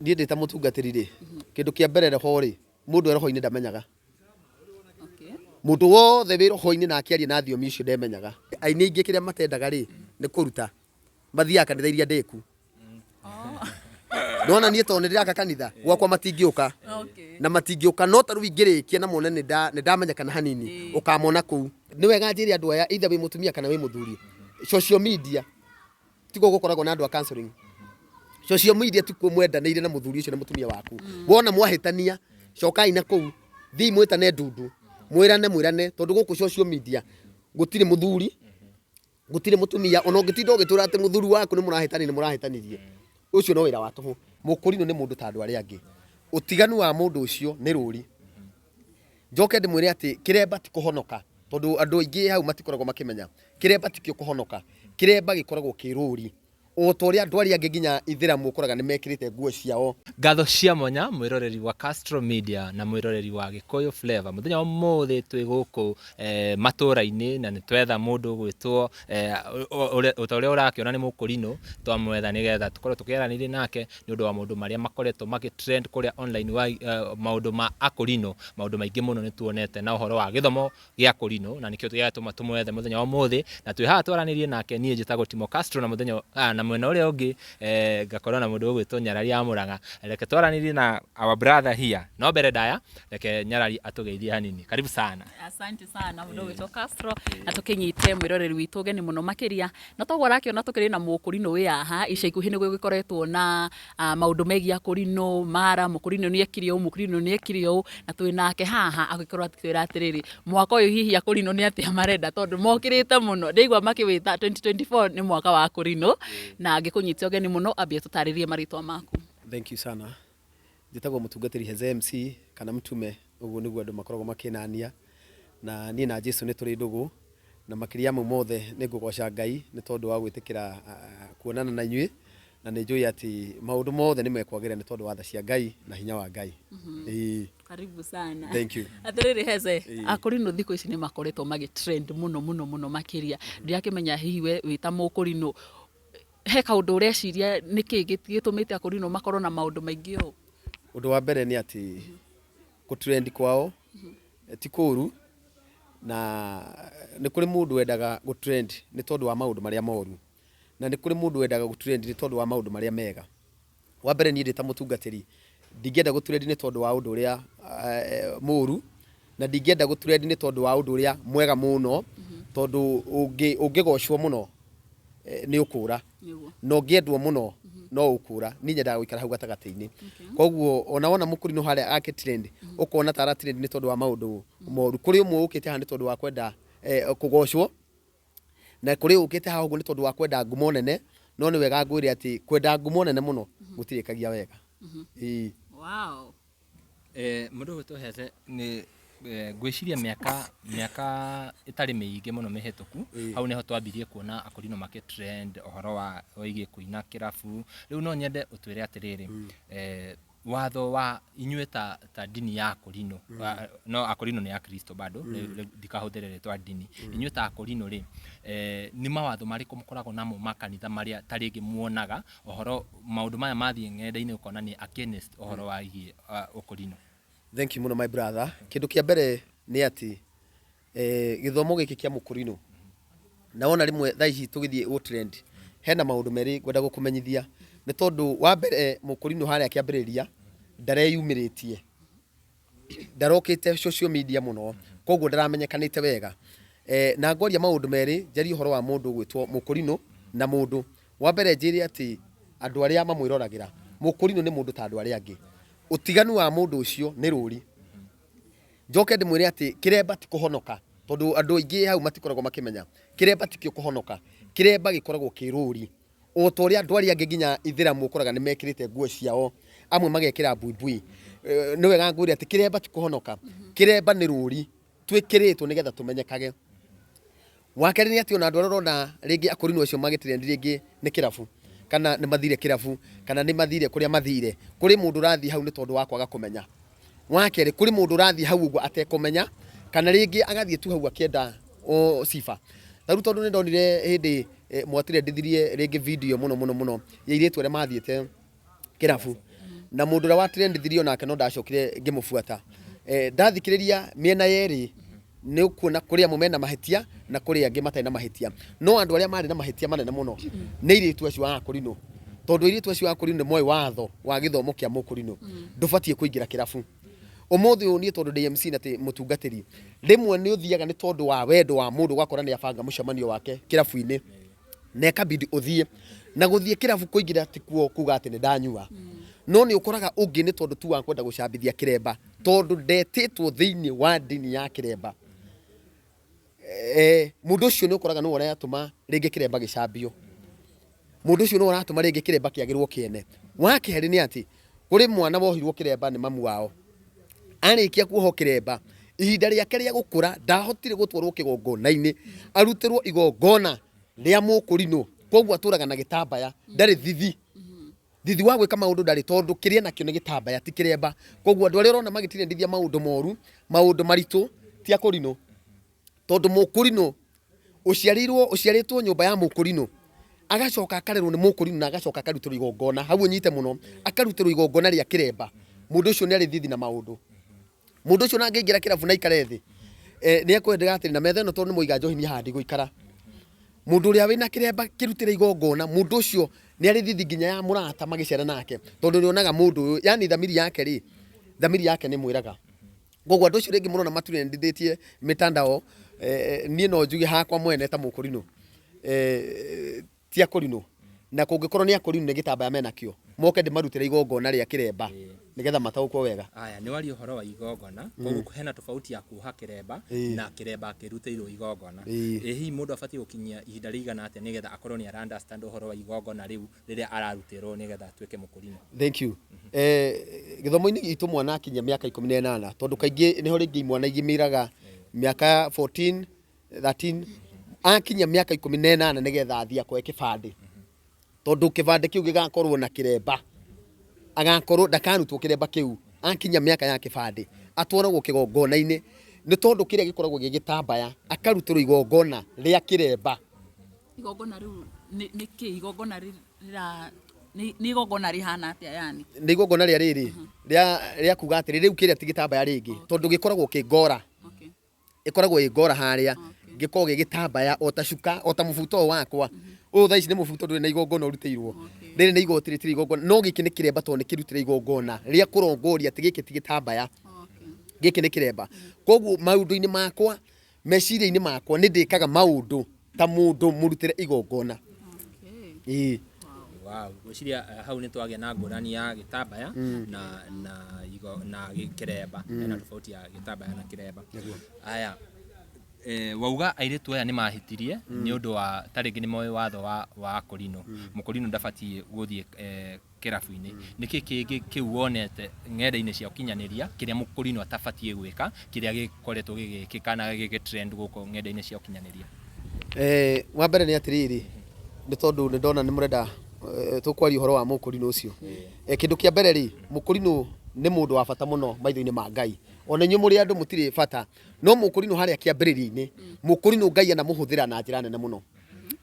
Ndiye ndita mutungatiri ri kindu kia mbere ho ri mundu roho-ini ndamenyaga. Okay. Mundu wothe wi roho-ini na akiaria na thiomi icio ndemenyaga. Aini ingi kiria matendaga ri ni kuruta mathiaga kanitha iria ndeku. Ndona nie to ndiraka kanitha gwakwa matingiuka. Okay. Na matingiuka no taru ingirikia na mone ni ndamenyekana hanini ukamona kuu. Ni wega njiri andu aya either wi mutumia kana wi muthuri. Social media tigo gukoragwo na andu a counseling. Social media tikuo mwendanĩire na muthuri ucio na mutumia waku. Wona mwahĩtania cokai na kuu thii mwĩtane ndundu mwĩrane tondu guku social media gutire muthuri gutire mutumia ona ũngĩtinda ũgĩtũra atĩ muthuri waku nĩ mũrahĩtanirie ucio no wĩra wa tũhũ. Mũkũrinũ nĩ mũndũ ta andũ arĩa angĩ. Ũtiganu wa mũndũ ucio nĩ rũri. Njoke ndĩmwĩre atĩ kĩremba ti kũhonoka tondu andũ aingĩ hau matikoragwo makĩmenya kĩremba ti kĩo kũhonoka. Kĩremba gĩkoragwo kĩ rũri. Otoria andu aria angi nginya ithiramu ukoraga ni mekirite nguo ciao. Ngatho cia mwanya mwiroreri wa Castro Media na mwiroreri wa Gikuyu Flavor. Muthenya umuthi twi guku matura-ini na ni twetha mundu gwitwo uria urakiona ni Mukurino twamwetha nigetha tukorwo tukieranire nake ni undu wa maundu maria makoretwo magitrend kuria online wa maundu ma Akurino. Maundu maingi muno ni tuonete na uhoro wa githomo gia Akurino na nikio tugiatuma tumwethe muthenya umuthi na twi haha twaranirie nake nie njitagwo Timo Castro na muthenya na mwena uria ungi ngakorwo na mundu ugwitwo Nyarari ya Muranga. Reke twaranirie na our brother here no mbere ndaya reke Nyarari atugeithie hanini. Karibu sana. Asante sana mundu ugwitwo Castro na tukinyite mwiroreri witu geni muno makiria na togwo rakiona tukiri na Mukurino wi aha ica ikuhi ni gwikoretwo na maundu megia Akurino mara Mukurino ni ekire Mukurino ni ekire na twi nake haha agikorwo atwira atiriri mwaka uyu hihi Akurino ni atia marenda tondu mokirite muno ndigwa makiwita 2024 ni mwaka wa Akurino na ngikunyite ogeni muno ambie tutaririe maritwa maku. Thank you sana. Njitagwo mutungatiri Heze MC kana mtume uguo niguo andu makoragwo makinania na nie na Jesu ni turi ndugu na makiria mu mothe ni ngugoca Ngai ni tondu wa gwitikira kuonana na inyui na ni njui ati maundu mothe ni mekwagira ni tondu wa tha cia Ngai na hinya wa Ngai. Karibu sana. Thank you. Atiriri Heze Akurino thiko ici ni makoretwo magitrend muno makiria ndiakimenya hihi we wita Mukurino he kaundu ureciria niki gitumite Akurino makorwo na maundu maingi o. Undu wa mbere ni ati kutrend kwao ti kuru na ni kuri mundu wendaga gutrend ni tondu wa maundu maria moru na ni kuri mundu wendaga gutrend ni tondu wa maundu maria mega. Wa mbere ni ndita mutungatiri ndingenda gutrend ni tondu wa undu uria moru na ndingenda gutrend ni tondu wa undu uria mwega muno tondu ungigocwo muno ni ukura no ngiendwo muno no ukura ni nyendaga guikara hau gatagati-ini. Koguo ona Mukurino haria ake trend ukona tara trend ni tondu wa maundu moru kuri umwe ukite handi tondu wa kwenda kugocwo na kuri ukite haha ni tondu wa kwenda ngumo nene no ni wega ngwire ati kwenda ngumo nene muno gutirikagia wega. Wow. Mundu gwitwo Heze ni gwiciria miaka itari miingi muno mihituku hau niho twambirie kuona Akurino market trend ohoro wa oige kuina kirafu riu no nyende utwire atiriri watho wa inyue ta dini ya Akurino no Akurino ni ya Kristo bado ndikahutherere twa dini inyue ta Akurino ri ni mawatho mariko mukoragwo namo makanitha maria taringi muonaga ohoro maundu maya mathie ng'enda-ini ukona ni against ohoro wa Akurino. Thank you muno my brother. Kindu kia mbere ni ati githomo giki kia Mukurino naona rimwe tha ici tugithie o trend hena maundu meri gwenda gukumenyithia ni tondu wa mbere Mukurino haria kiambiriria ndareyumiritie ndarokite social media muno koguo ndaramenyekanite wega na ngoria maundu meri njari uhoro wa mundu gwitwo Mukurino na mundu wa mbere njiri ati andu aria mamwirораgira Mukurino ni mundu ta andu aria angi. Utiganu wa mundu ucio ni ruri. Njoke ndimwire ati kiremba ti kuhonoka tondu andu aingi hau matikoragwo makimenya kiremba ti kio kuhonoka. Kiremba gikoragwo ki ruri otoria andu aria angi nginya ithiramu ukoraga ni mekirite nguo ciao amwe magekira buibui ni wega ngwire ati kiremba ti kuhonoka. Kiremba ni ruri twikiritwo nigetha tumenyekage. Wakeri ni ati ona andu arona ringi Akurino ucio magitrend ringi ni kirafu kana ni mathire kirafu kana ni mathire kuria mathire kuri mundu rathi hau ni tondu wa kwaga kumenya. Wakeri kuri mundu rathi hau uguo atekumenya kana ringi agathie tu hau akienda o sifa. Taru tondu ni ndonire hindi mwatire ndithirie ringi video muno ya iretu aria mathiete kirafu na mundu ra wa trend thirio nake no ndacokire ngimufuata ndathikiriria miena yeri ni ukuona kuria mumena mahitia na kuria angi matai na mahitia no andu aria mari na mahitia manene muno ni iritu acio a Kurino tondu iritu acio a Kurino moyo watho wa githomo kia Mukurino ndubatie kuingira kirabu umuthi ni tondu DMC na ti mutungatiri rimwe ni uthiaga ni tondu wa wendo wa mundu gwakora ni abanga mucemanio wake kirabu-ini na kabidi uthie na guthie kirabu kuingira tikuo kuga ati ni ndanyua no ni ukoraga ungi ni tondu tu wa kwenda gucambithia kiremba tondu ndetitwo thiini wa dini ya kiremba mundu ucio ni ukoraga no uratuma ringi kiremba gicambio mundu ucio no uratuma ringi kiremba kiagirwo kiene wa keheri ni ati kuri mwana wohirwo kiremba ni mamu wao arikia kuoho kiremba ihinda riake ria gukura ndahotire gutwarwo kigongona-ini arutirwo igongona ria Mukurino koguo aturaga na gitambaya ndari thithi wa gwika maundu ndari tondu kiria nakio ni gitambaya ti kiremba koguo andu aria urona magitire ndithia maundu moru maundu maritu ti Akurino tondu Mukurino uciaritwo nyumba ya Mukurino agacoka akarerwo ni Mukurino na agacoka akarutirwo igongona hau nyite muno akarutirwo igongona ria kiremba mundu ucio ni ari thithi na maundu mundu ucio nangiingira kirabu na ikare thi ni ekwendega atiri na metha no tondu ni muiga njohi ni handi guikara mundu uria wina kiremba kirutire igongona mundu ucio ni ari thithi nginya ya murata magicera nake tondu nionaga mundu yani dhamiri yake ni mwiraga gogo andu ucio ringi muno na matune ndithitie mitandao nie no njuge hakwa mwene ta Mukurino ti Akurino na kungikorwo ni Akurino ni gitambaya menakio moke ndimarutire igongona ria kiremba nigetha mataukwo wega aya ni wali uhoro wa igongona koguo kuhena tofauti ya kuha kiremba na kiremba kirutiro igongona hi mundu abatie gukinyia ihinda rigana atia nigetha akorwo ni ara understand uhoro wa igongona riu riria ararutirwo nigetha atuike Mukurino. Thank you. Githomo-ini gitu mwana akinyia miaka 18 tondu kaingi niho ringi mwana igimiraga miaka 14 13 akinyia miaka 18 nigetha athia kwa kibande tondu kibande kiu gigakorwo na kiremba agakorwo ndakarutwo kiremba kiu akinya miaka ya kibande atwaragwo kigongona-ini ni tondu kiria gikoragwo gigitambaya akarutirwo igongona ria kiremba igongona riu ni ki igongona rira ni igongona rihana atia yani ni igongona ria riri ria kuga atiri riu kiria tigitambaya ringi tondu gikoragwo kingora ikoragwo ingora haria gikoragwo gigitambaya otacuka otamubuto wakwa thaa ici ni mubuto nduri na igongona urutiirwo riri ni igotiri tiri igongona no giki ni kiremba tondu kirutire igongona ria kurongoria tigiki tigitambaya giki ni kiremba koguo maundu-ini makwa meciria-ini makwa ni ndikaga maundu ta mundu murutire igongona wow gwiciria hau ni twagia na ngurani ya gitambaya na kiremba na tofauti ya gitambaya na kiremba aya wauga airitu aya ni mahitirie ni undu wa taringi ni moyo watho wa Akurino Mukurino ndabatie guthie kirabu-ini niki kingi kiu wonete ng'enda-ini cia ukinyaniria kiria Mukurino atabatie gwika kiria gikoretwo gigikika na gigitrend guko ng'enda-ini cia ukinyaniria wa mbere ni atiriri ni tondu ni ndona ni murenda tukwari uhoro wa Mukurino ucio kindu kia mbere ri Mukurino ni mundu wa bata muno maitho-ini ma Ngai ona nyu muri andu mutiri bata no Mukurino haria kiambiriria-ini Mukurino Ngai ana muhuthira na njira nene muno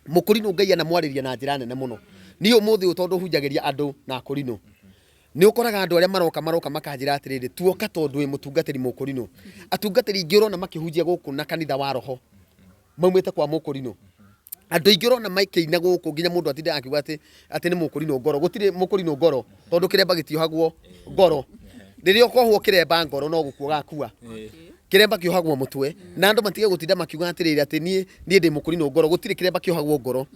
Mukurino Ngai ana mwariria na njira nene muno ni umuthi tondu hunjagiria andu na Akurino ni ukoraga andu aria maroka makanjira atiriri tuoka tondu wi mutungatiri Mukurino atungatiri ingi urona makihunjia guku na kanitha wa roho maumite kwa Mukurino andu ingi urona maikeina guku nginya mundu atinde akiuga ati ni Mukurino ngoro gutire Mukurino ngoro tondu kiremba gitiohagwo ngoro riria ukohwo kiremba ngoro no gukua gakua kiremba kiohagwo mutwe na andu matige gutinda makiuga atiriri ati nie ndi Mukurino ngoro gutire kiremba kiohagwo ngoro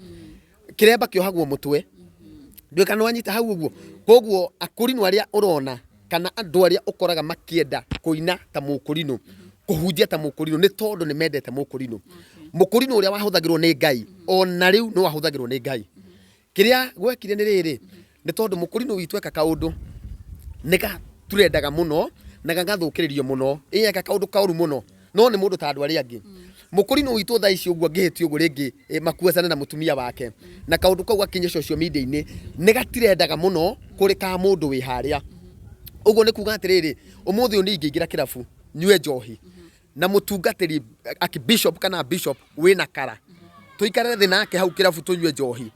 kiremba kiohagwo mutwe ndwika no anyita hau uguo koguo Akurino aria urona kana andu aria ukoraga makienda kuina ta Mukurino kuhunjia ta Mukurino ni tondu ni mendete Mukurino Mukurino uria wahuthagirwo ni Ngai ona riu no wahuthagirwo ni Ngai kiria gwekire ni riri ni tondu Mukurino witweka kaundu nika turendaga muno na gathukiririo muno iyeka kaundu kauru muno no ni mundu ta andu aria angi Mukurino witu thaa ici uguo ngihitio uguo ringi makuacana na mutumia wake na kaundu kau gakinye social media-ini ni gatirendaga muno kuri ka mundu wi haria uguo ni kuga atiriri umuthi uni ingiingira kirabu nyue njohi na mutungatiri aki bishop kana bishop wina kara tuikare thi nake hau kirabu tunyue njohi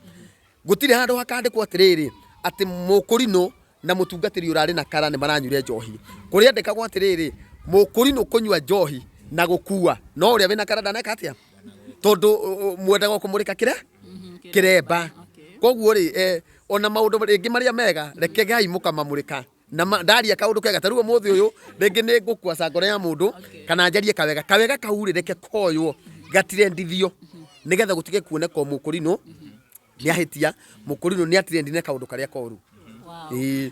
gutire handu hakandikwo atiriri ati Mukurino na mutungatiri urari na kara ni maranyure njohi kuria ndekagwo atiriri mukurino kunywa njohi na gukua no uria wina kara ndaneka atia tondu mwendaga kumurika kiremba koguo ri ona maundu ringi maria mega reke gai mukamamurika na ndaria kaundu kega taruo muthi uyu ringi ni ngukua cangore ya mundu kana njarie kawega kauri reke koywo gatirendithio nigetha gutige kuoneka mukurino ni ahitia mukurino ni atirendine kaundu karia koru.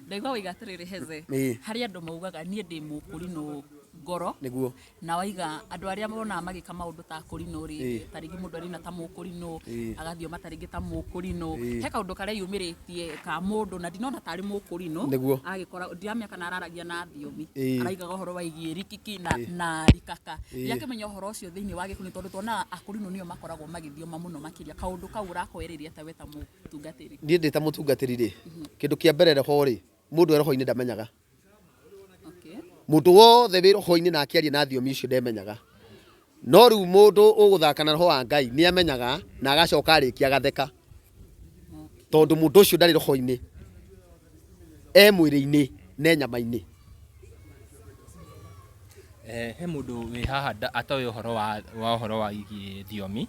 Ndaigua wigatiriri heze hari andu maugaga nie ndi mukurino ngoro niguo na waiga andu aria mona magika maundu ta kurino ri tarigi mundu ari na ta mukurino agathio mataringi ta mukurino he kaundu karia yumiritie ka mundu na dinona tari mukurino agikora ndiamya kana araragia na thiomi araiga uhoro waigie rikiki na rikaka yake menya uhoro ucio thiini wa gikuni tondu tona akurino nio makoragwo magithioma muno makiria kaundu kau urakoereria ta weta mutungatiri ndie ndita mutungatiri ri kindu kia mbere ho ri mundu roho-ini ndamenyaga mundu wothe wi roho-ini na akiaria na thiomi icio ndemenyaga no riu mundu uguthaka na roho wa Ngai ni amenyaga na agacoka arikia gatheka tondu mundu ucio ndari roho-ini mwiri-ini ne nyama-ini. He mundu wi haha atoe uhoro wa igi thiomi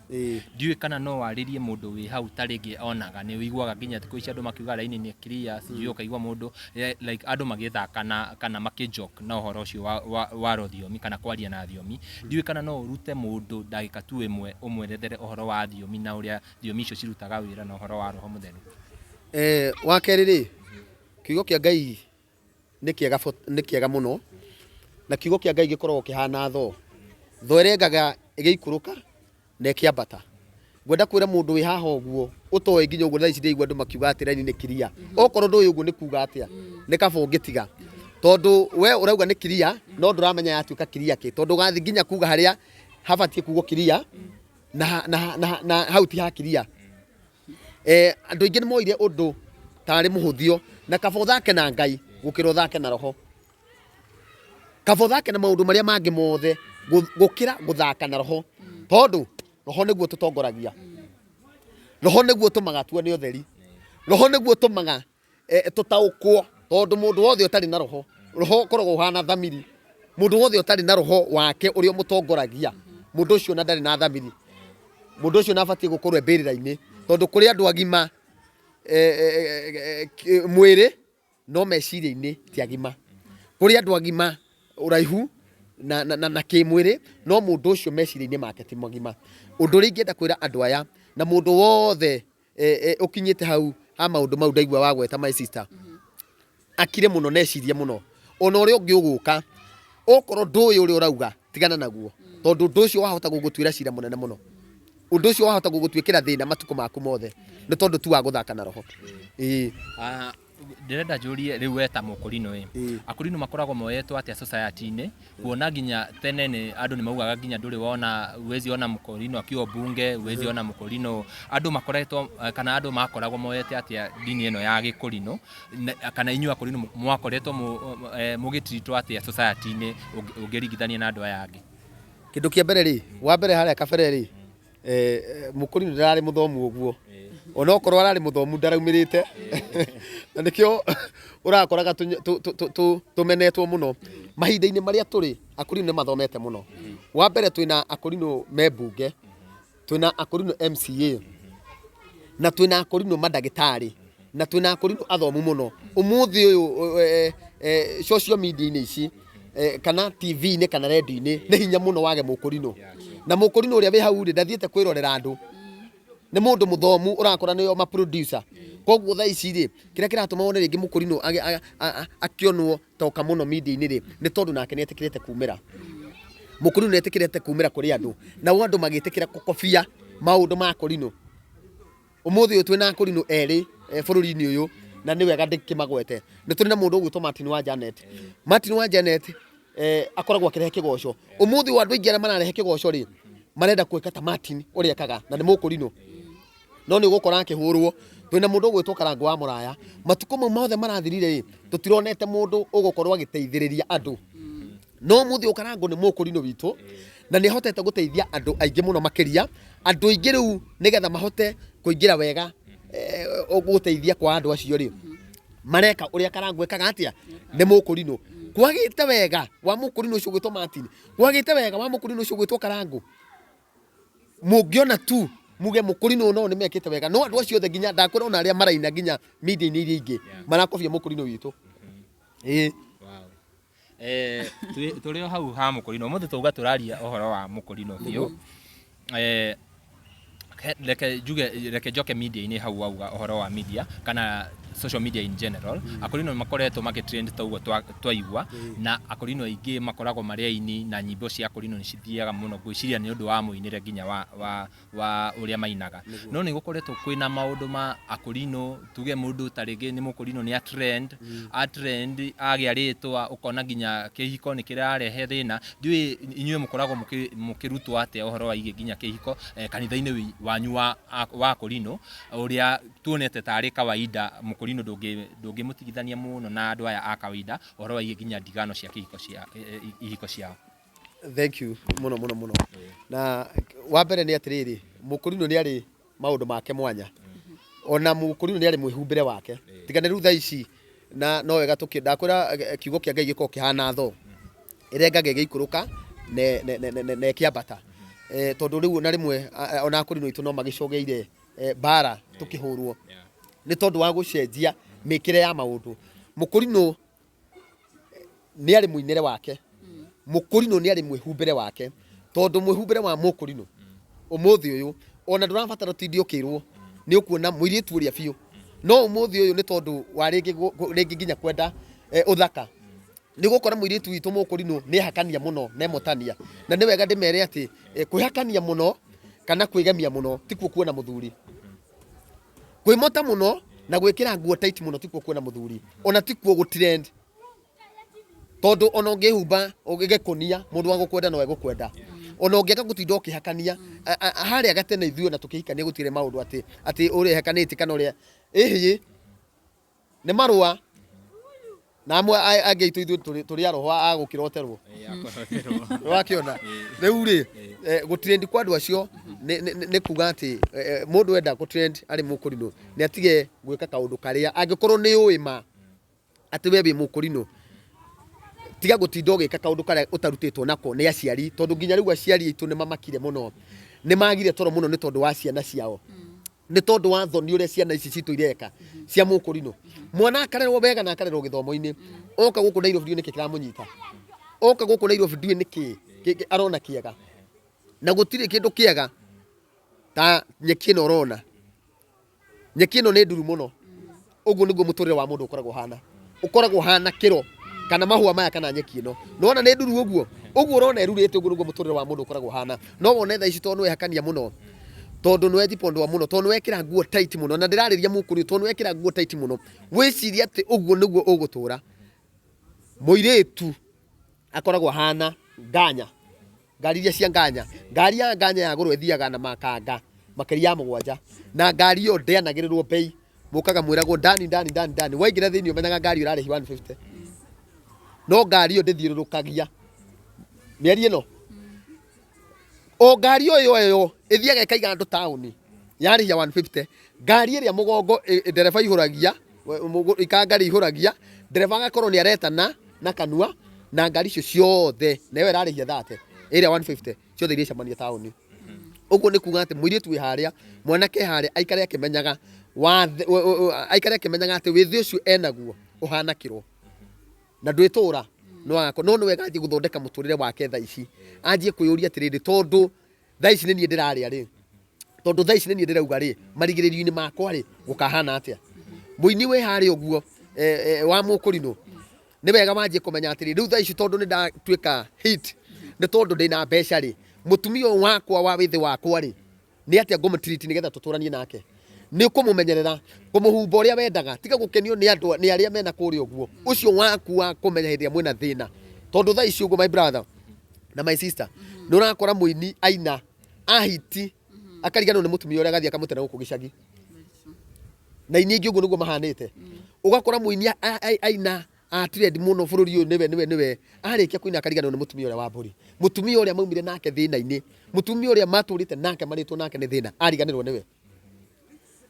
ndiwe kana no waririe mundu wi hau taringi onaga ni wiguaga nginya thiku ici andu makiuga raini ni clear sijui ukaigua mundu like andu magithaka kana makijoke na uhoro ucio wa thiomi kana kwaria na thiomi ndiwe kana no urute mundu ndagika tu imwe umwerethere uhoro wa thiomi na uria thiomi icio cirutaga wira na uhoro wa roho mutheru. Wa keri ri kiugo kia Ngai ni kiega muno na kiugo kia Ngai gikoragwo kihana tho irengaga igiikuruka na ikiambata gwenda kwira mundu wi haha uguo utoe nginya uguo thaici ndigwa andu makiuga ati raini ni kiria okorwo ndu uguo ni kuuga atia ni kaba ungitiga tondu we urauga ni kiria no nduramenya yatuika kiria ki tondu gathi nginya kuuga haria habatie kuugo kiria na hau ti ha kiria andu ingi ni moire undu tari muhuthio na kaba uthake na Ngai gukira uthake na roho kaba uthake na maundu maria mangi mothe gukira guthaka na roho tondu roho niguo tutongoragia roho niguo tumaga tuone utheri roho niguo tumaga tutaukwo tondu mundu wothe utari na roho koragwo uhana thamiri mundu wothe utari na roho wake uria mutongoragia mundu ucio na ndari na thamiri mundu ucio nabatie gukorwo mbirira-ini tondu kuri andu agima mwiri no meciria-ini ti agima kuri andu agima uraihu na kimwiri no mundu ucio meciria-ini make ti magima undu ri ngienda kwira andu aya na mundu wothe ukinyite hau ha maundu mau ndaigua wagweta my sister akire muno necirie muno ona uri ungi uguka okorwo nduyu uri urauga tigana naguo tondu ndu ucio wahota gugutwira cira munene muno undu ucio wahota gugutwikira thina matuko maku mothe ni tondu tu wa guthaka na roho. Ndirenda njurie riu weta mukurino akurino makoragwo moyetwo atia society-ini kuona nginya tene ni andu ni maugaga nginya nduri wona wezi ona mukurino akiwa bunge wezi ona mukurino andu makoretwo kana andu makoragwo moyete atia dini eno ya gikurino kana inyu akurino mwakoretwo mugitritwo atia society-ini ungiringithania na andu aya angi. Kindu kia mbere ri wa mbere haria kabere ri mukurino ndarari muthomu uguo ona okorwo arari muthomu ndaraumirite na nikio urakoraga tumenetwo muno mahinda-ini maria turi akurino ni mathomete muno. Wa mbere twina akurino membunge twina akurino MCA na twina akurino madagitari na twina akurino athomu muno umuthi uyu social media-ini ici kana TV-ini kana radio-ini ni hinya muno wage mukurino na mukurino uria wi hau ri ndathiete kwirorera andu ni mundu muthomu urakora niyo ma producer koguo tha ici ri kira kiratuma wone ringi mukurino akionwo toka muno media-ini ri ni tondu nake nietikirite kumira mukurino nietikirite kumira kuri andu na andu magitikira kokofia maundu ma kurino umuthi uyu twina kurino eri bururi-ini uyu na ni wega ndikimagwete ni turi na mundu ugwitwo Martin wa Janet akoragwo akirehe kigoco umuthi wa andu aingi aria mararehe kigoco ri marenda kwika ta Martin uria ekaga na ni mukurino no ni gukora akihurwo twina mundu ugwitwo Karango wa Muraya matuko mau mothe marathirire ri tutironete mundu ugukorwo agiteithiriria andu no muthi Karango ni mukurino witu na ni hotete guteithia andu aingi muno makiria andu aingi riu nigetha mahote kuingira wega guteithia kwa andu acio ri mareka uria Karangũ ekaga atia nĩ mũkũrinũ kwagĩte wega wa mũkũrinũ ũcio gwĩtwo Martin kwagĩte wega wa mũkũrinũ ũcio gwĩtwo Karangũ mũngĩona tu muge mũkũrinũ no nĩ mekĩte wega no andũ acio othe nginya ndakwĩra ona arĩa maraina nginya media-inĩ iria ingĩ marakobia mũkũrinũ witũ tũrĩ o hau ha mũkũrinũ ũmũthĩ tũuga tũraria ũhoro wa mũkũrinũ biũ reke njoke media-inĩ hau wauga ũhoro wa media kana social media in general akũrinũ makoretwo magĩtrend toguo twaigua na akũrinũ aingĩ makoragwo marĩ aini na nyimbo cia akũrinũ nĩ cithiaga mũno gwĩciria nĩ ũndũ wa mũinĩre nginya wa ũrĩa mainaga no nĩ gũkoretwo kwĩna maũndũ ma akũrinũ tuge mũndũ tarĩngĩ nĩ mũkũrinũ nĩ a trend agĩa rĩtwa ũkona nginya kĩhiko nĩ kĩrarehe thĩna ndiũĩ inyuĩ mũkoragwo mũkĩrutwo atĩa ũhoro wa nginya kĩhiko kanitha-inĩ wanyu wa akũrinũ ũrĩa tuonete tarĩ kawaida mũkũrinũ ndũngĩmũtigithania mũno na andũ aya a kawaida ũhoro wa nginya ndigano cia ihiko ciao. Thank you muno na wa mbere nĩ atĩrĩrĩ mũkũrinũ nĩ arĩ maũndũ make mwanya ona mũkũrinũ nĩ arĩ mwĩhumbĩre wake tigana rĩu thaa ici na no wega ndakwĩra kiugo kĩa Ngai gĩkorwo kĩhana tho ĩrĩa ngage gĩikũrũka na kĩambata tondũ rĩu na rĩmwe ona akũrinũ itũ no magĩcogeire bara tũkĩhũrwo nĩ tondũ wa gũcenjia mĩkĩre ya maũndũ mũkũrinũ nĩ arĩ mũinĩre wake mũkũrinũ nĩ arĩ mwĩhumbĩre wake tondũ mwĩhumbĩre wa mũkũrinũ ũmũthĩ ũyũ ona ndũrabatara ũtindi ũkĩrwo nĩ ũkuona mũirĩtu ũrĩa biũ no ũmũthĩ ũyũ nĩ tondũ wa rĩngĩ nginya kwenda ũthaka nĩ gũkora mũirĩtu witũ mũkũrinũ nĩ hakania mũno na emotania na nĩ wega ndĩmere atĩ kwĩhakania mũno kana kwĩgemia mũno tikuo kuona mũthuri kwĩmota mũno na gwĩkĩra nguo tight mũno tikuo kuona mũthuri ona tikuo gũtrend tondũ ona ũngĩhumba ũgĩgĩkũnia mũndũ wa gũkwenda no egũkwenda ona ũngĩaka gũtinda ũkĩhakania harĩa gatene ithuĩ na tũkĩhikania gũtirĩ maũndũ atĩ ũrĩa hekanĩti kana ũrĩa ĩhĩ nĩ marũa na amwe angĩ itũ ithuĩ tũrĩ aroho a gũkĩroterwo wakĩona rĩu rĩ gũtrend kwa andũ acio nĩ kuga atĩ mũndũ wenda gũtrend arĩ mũkũrinũ nĩ atige gwĩka kaũndũ karĩa angĩkorwo nĩ ũĩ ma atĩ we wĩ mũkũrinũ tiga gũtinda ũgĩka kaũndũ karĩa ũtarutĩtwo nako nĩ aciari tondũ nginya rĩu aciari aitũ nĩ mamakire mũno nĩ magire toro mũno nĩ tondũ wa ciana ciao nĩ tondũ wa thoni ũrĩa ciana ici citũ ireka cia mũkũrinũ mwana akarerwo wega na akarerwo gĩthomo-inĩ oka gũkũ Nairobi nĩkĩ kĩramũnyita oka gũkũ Nairobi ndiũĩ nĩkĩ arona kĩega na gũtirĩ kĩndũ kĩega ta nyeki ĩno ũrona nyeki ĩno nĩ nduru mũno ũguo nĩguo mũtũrĩre wa mũndũ ũkoragwo hana kĩro kana mahua maya kana nyeki ĩno nona nĩ nduru ũguo ũrona erurĩte ũguo nĩguo mũtũrĩre wa mũndũ ũkoragwo hana no wone thaa ici tondũ nĩ wehakania mũno tondũ nĩ wejipondwa mũno tondũ nĩ wekĩra nguo tight mũno na ndĩrarĩria mũkũrinũ tondũ nĩ wekĩra nguo tight mũno wĩciria atĩ ũguo nĩguo ũgũtũra mũirĩtu akoragwo hana ngari iria cia nganya ngari ya nganya yagũrwo ĩthiaga na makanga makĩria ya 7 na ngari ĩyo ndĩanagĩrĩrwo bei mũkaga mwĩragwo ndani waingĩra thĩinĩ ũmenyaga ngari ũrarĩhi 150 no ngari ĩyo ndĩthiũrũrũkagia mĩeri ĩno o ngari ĩyo ĩthiaga ĩkaiga andũ taũni yarĩhia 150 ngari ĩrĩa mũgongo ndereba ihũragia ikangari ihũragia ndereba agakorwo nĩ aretana na kanua na ngari icio ciothe nayo ĩrarĩhia 30 ĩrĩa 150 ciothe iria icemania taũni ũguo nĩ kuga atĩ mũirĩtu wĩ harĩa mwanake harĩa aikare akĩmenyaga atĩ wĩthĩ ũcio enaguo ũhana kĩro na ndwĩtũra no nĩ wega athiĩ gũthondeka mũtũrĩre wake thaa ici anjie kwĩyũria atĩrĩrĩ tondũ thaa ici nĩ niĩ ndĩrarĩa rĩ tondũ thaa ici nĩ niĩ ndĩrauga rĩ marigĩrĩrio-inĩ makwa rĩ gũkahana atĩa mũini wĩ harĩa ũguo wa mũkũrinũ nĩ wega wanjie kũmenya atĩrĩrĩ rĩu thaa ici tondũ nĩ ndatuĩka hit nĩ tondũ ndĩna mbeca rĩ mũtumia wakwa wa wĩthĩ wakwa rĩ nĩ atĩa ngũmũtiriti nĩgetha tũtũranie nake nĩ kũmũmenyerera kũmũhumba ũrĩa wendaga tiga gũkenio nĩ arĩa mena kũrĩa ũguo ũcio waku wa kũmenya hĩndĩ ĩrĩa mwĩna thĩna tondũ thaa ici ũguo my brother na my sister nĩ ũrakora mũini aina ahiti akariganwo nĩ mũtumia ũrĩa agathiĩ akamũtera gũkũ gĩcagi na ini ingĩ ũguo nĩguo mahanĩte ũgakora mũini aina atrend mũno bũrũri ũyũ nĩwe arĩkia kũina akariganwo nĩ mũtumia ũrĩa wa mbũri mũtumia ũrĩa maumire nake thĩna-inĩ mũtumia ũrĩa matũrĩte nake marĩtwo nake nĩ thĩna ariganĩrwo nĩwe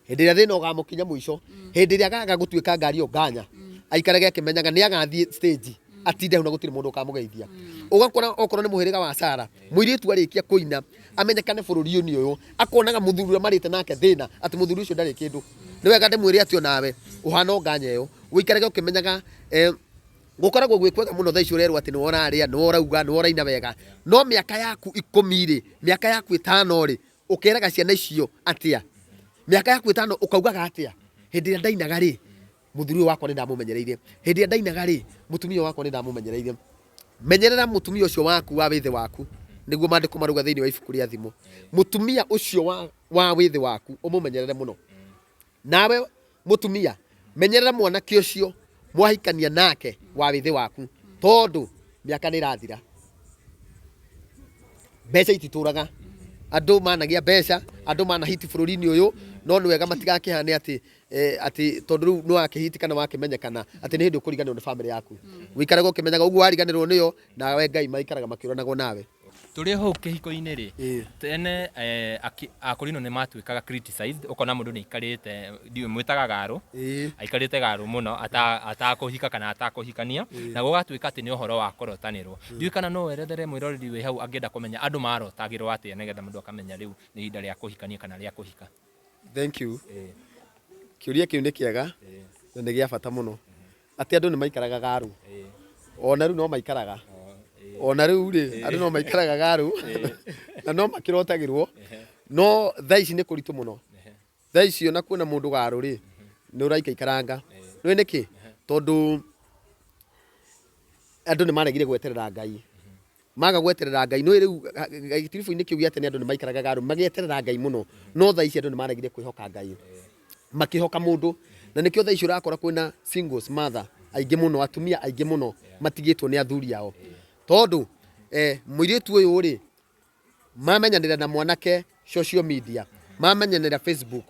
hindi ria thina ugamukinya mwico hindi ria gaga gutuika ngari yo nganya aikarage akimenyaga ni agathie stage atinde hau na gutire mundu ukamugeithia ugakora okorwo ni muhiriga wa Sara muiritu arikia kuina amenyekane bururi uyu akonaga muthuri marite nake thina ati muthuri ucio ndari kindu ni wega ndimwire ati onawe uhana nganya yo wikarage ukimenyaga gukoragwo gwikwega muno thaici urerwo ati ni wona aria ni worauga ni woraina wega no miaka yaku 10 ri miaka yaku 5 ri ukeraga ciana icio atia miaka yaku 5 ukaugaga atia hindi ria ndainaga ri muthuri wakwa ni ndamumenyereire hindi ria ndainaga ri mutumia wakwa ni ndamumenyereire menyerera mutumia ucio waku wa withe waku niguo mandiko maruga thiini wa ibuku ria thimu mutumia ucio wa withe waku umumenyerere muno nawe mutumia menyerera mwanake ucio mwahikania nake wa withe waku tondu miaka ni rathira mbeca itituraga andu managia mbeca andu manahiti bururi-ini uyu no ni wega matigakihane ati tondu riu no akihiti kana wakimenyekana ati ni hindi ukuriganirwo ni family yaku wikaraga ukimenyaga uguo wariganirwo niyo nawe Ngai maikaraga makiuranagwo nawe turi ho kihiko-ini ri tene akorino ni matuikaga criticized ukona mundu ni ikarite ndiwe mwitaga garu aikarite garu muno atakuhika kana atakuhikania na gugatuika ati ni uhoro wa korotanirwo ndiwe kana no werethere mwiroreri wi hau angenda kumenya andu marotagirwo ati nigetha mundu akamenya riu ni ihinda ria kuhikania kana ria kuhika. Thank you. Kiuria kiu ni kiega na ni gia bata muno ati andu ni maikaraga garu ona riu no maikaraga ona riu ri andu no maikaraga garu na no makirotagirwo no thaici ni kuritu muno thaici ona kuona mundu garu ri ni uraika ikaranga ni niki tondu andu ni maregire gweterera Ngai maga gweterera Ngai no riu gitirifu-ini kiu giate ni andu ni maikaraga garu magieterera Ngai muno no thaici andu ni maregire kwihoka Ngai makihoka mundu na nikio thaici urakora kwina singles mother aingi muno atumia aingi muno matigitwo ni athuri yao tondu muiritu uyu ri mamenyanira na mwanake social media mamenyanira Facebook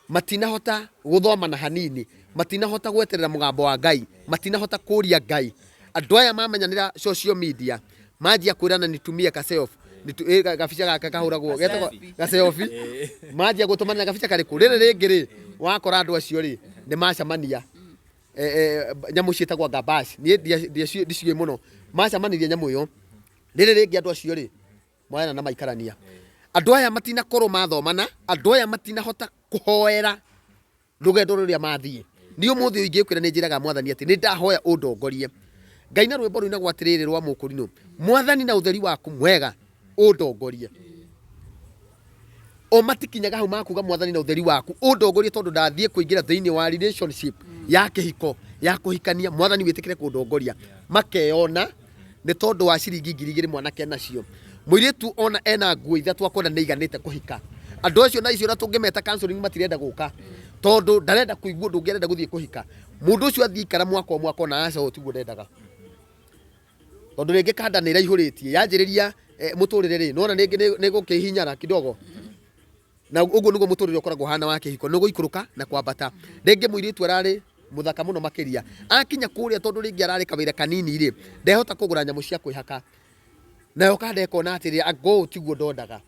matinahota guthoma na hanini matinahota gweterera mugambo wa Ngai matinahota kuria Ngai andu aya mamenyanira social media majia kwirana nitumie ka self gabica gaka kahuragwo getagwo ga selfie majia gutumana gabica kariku riri ringi ri wakora andu acio ri ni macamania nyamu cietagwo gabash ni ndiciwe muno macamanirie nyamu yo riri ringi andu acio ri mwana na maikarania andu aya matina korwo mathomana andu aya matina hota kuhoera rugendo ruria mathie ni umuthi ingikwira ni njiraga mwathani ati ni ndahoya undongorie Ngai na rwimbo ruina gwatiriri rwa mukurino mwathani na utheri waku mwega undongorie o matikinyaga hau makuga mwathani na utheri waku undongorie tondu ndathie kuingira thiini wa relationship ya kihiko ya kuhikania mwathani witikire kundongoria makeyona ni tondu wa ciringi 2,000 mwanake nacio muiritu ona ena nguo ithatu akona ni iganite kuhika andu acio na icio na tungimeta counseling matirenda guka tondu ndarenda kuigua ndungirenda guthie kuhika mundu ucio athii kara mwako na aca otiguo ndendaga tondu ringi kanda ni raihuritie yanjiriria muturire ri nona ni gukihinyara kidogo na uguo niguo muturire ukoragwo hana wa kihiko ni guikuruka na kwambata ringi muiritu arari muthaka muno makiria akinya kuria tondu ringi arari kawira kanini ri ndehota kugura nyamu cia kwihaka nayo kanda ekona atiri ago tiguo ndondaga